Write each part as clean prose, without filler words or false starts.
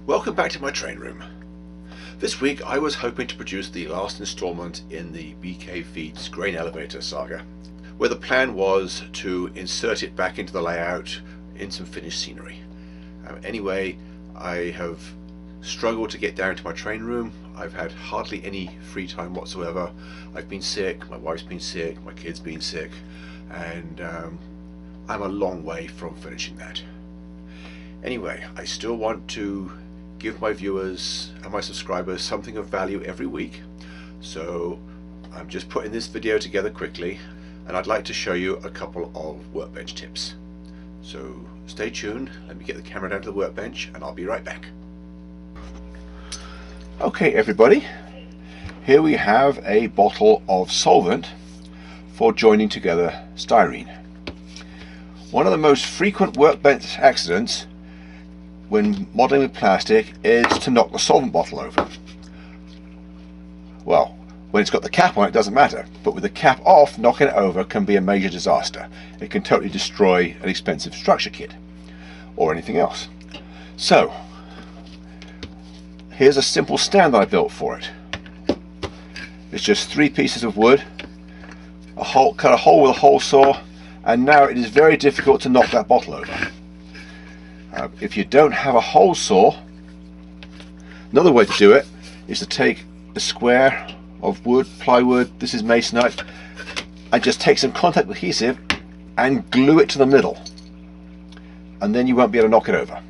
Welcome back to my train room. This week I was hoping to produce the last installment in the BK Feeds grain elevator saga, where the plan was to insert it back into the layout in some finished scenery. Anyway, I have struggled to get down to my train room. I've had hardly any free time whatsoever. I've been sick, my wife's been sick, my kid's been sick, and I'm a long way from finishing that. Anyway, I still want to give my viewers and my subscribers something of value every week, so I'm just putting this video together quickly, and I'd like to show you a couple of workbench tips. So stay tuned, let me get the camera down to the workbench and I'll be right back. Okay everybody, here we have a bottle of solvent for joining together styrene. One of the most frequent workbench accidents when modelling with plastic is to knock the solvent bottle over. Well, when it's got the cap on it doesn't matter, but with the cap off, knocking it over can be a major disaster. It can totally destroy an expensive structure kit or anything else. So here's a simple stand that I built for it. It's just 3 pieces of wood, cut a hole with a hole saw, and now it is very difficult to knock that bottle over. If you don't have a hole saw, another way to do it is to take a square of wood, plywood, this is masonite, and just take some contact adhesive and glue it to the middle, and then you won't be able to knock it over.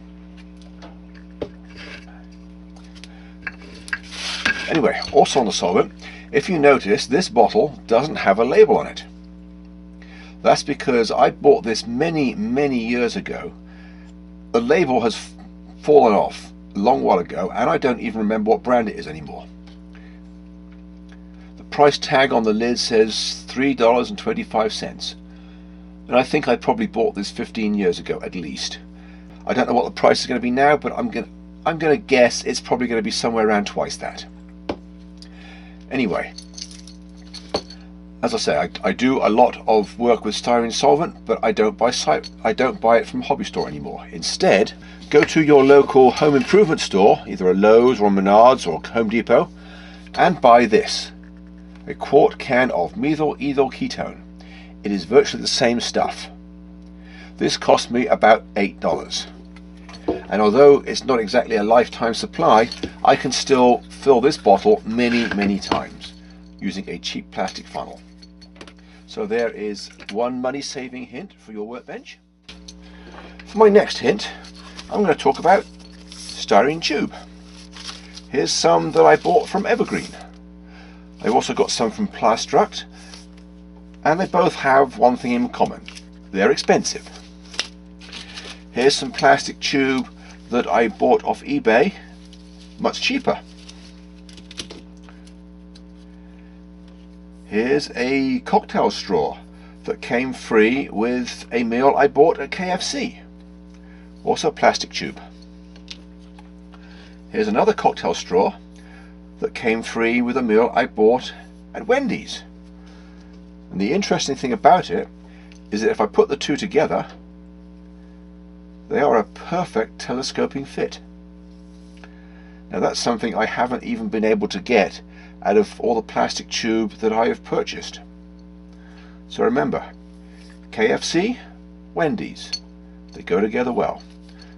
Anyway, also on the solvent, if you notice, this bottle doesn't have a label on it. That's because I bought this many years ago. The label has fallen off a long while ago, and I don't even remember what brand it is anymore. The price tag on the lid says $3.25, and I think I probably bought this 15 years ago at least. I don't know what the price is going to be now, but I'm going to guess it's probably going to be somewhere around twice that. Anyway, as I say, I do a lot of work with styrene solvent, but I don't buy it from a hobby store anymore. Instead, go to your local home improvement store, either a Lowe's or Menards or Home Depot, and buy this, a quart can of methyl ethyl ketone. It is virtually the same stuff. This cost me about $8, and although it's not exactly a lifetime supply, I can still fill this bottle many times using a cheap plastic funnel. So there is one money-saving hint for your workbench. For my next hint, I'm going to talk about styrene tube. Here's some that I bought from Evergreen. I've also got some from Plastruct, and they both have one thing in common: they're expensive. Here's some plastic tube that I bought off eBay, much cheaper. Here's a cocktail straw that came free with a meal I bought at KFC, also a plastic tube. Here's another cocktail straw that came free with a meal I bought at Wendy's. And the interesting thing about it is that if I put the two together, they are a perfect telescoping fit. Now that's something I haven't even been able to get out of all the plastic tube that I have purchased. So remember, KFC, Wendy's, they go together well.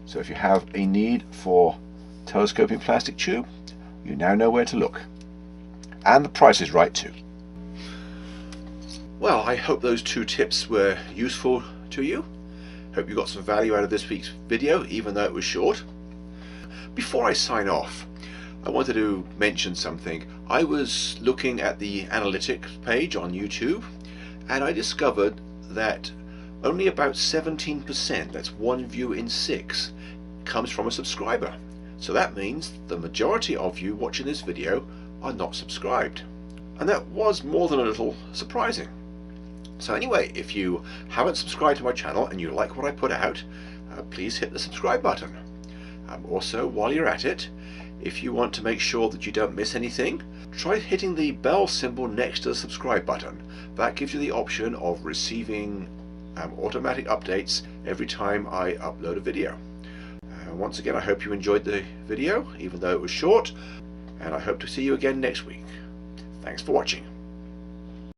So if you have a need for telescoping plastic tube, you now know where to look. And the price is right too. Well, I hope those 2 tips were useful to you. Hope you got some value out of this week's video, even though it was short. Before I sign off, I wanted to mention something. I was looking at the analytics page on YouTube, and I discovered that only about 17%, that's 1 view in 6, comes from a subscriber. So that means the majority of you watching this video are not subscribed. And that was more than a little surprising. So anyway, if you haven't subscribed to my channel and you like what I put out, please hit the subscribe button. Also, while you're at it, if you want to make sure that you don't miss anything, try hitting the bell symbol next to the subscribe button. That gives you the option of receiving automatic updates every time I upload a video. And once again, I hope you enjoyed the video, even though it was short, and I hope to see you again next week. Thanks for watching.